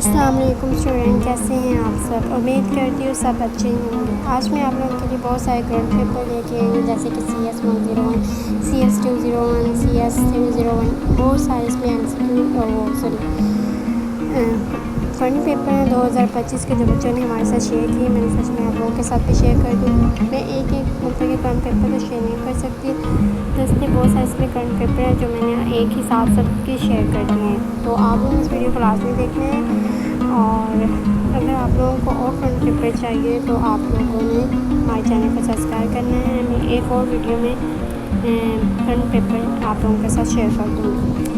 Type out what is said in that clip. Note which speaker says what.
Speaker 1: अस्सलाम वालेकुम स्टूडेंट, कैसे हैं आप सब। उम्मीद करती हूँ सब अच्छे ही होंगे। आज मैं आप लोगों के लिए बहुत सारे करंट पेपर लेके आई हूँ, जैसे कि CS101, CS201, CS301, बहुत सारे इसमें MCQ करंट पेपर हैं 2025 के जो बच्चों ने हमारे साथ शेयर किए। मैंने सच में आप लोगों के साथ भी शेयर कर दूँ। मैं एक एक मतलब के करंट पेपर तो शेयर नहीं कर सकती, तो इसलिए बहुत सारे इसमें करंट पेपर हैं जो मैंने एक ही साथ सबके शेयर कर दिए हैं। तो आप लोग इस वीडियो को लाजमी देखना है, और अगर आप लोगों को और करंट पेपर चाहिए तो आप लोगों ने हमारे चैनल को सब्सक्राइब करना है। मैं एक और वीडियो में करंट पेपर आप लोगों के साथ शेयर कर दूँगी।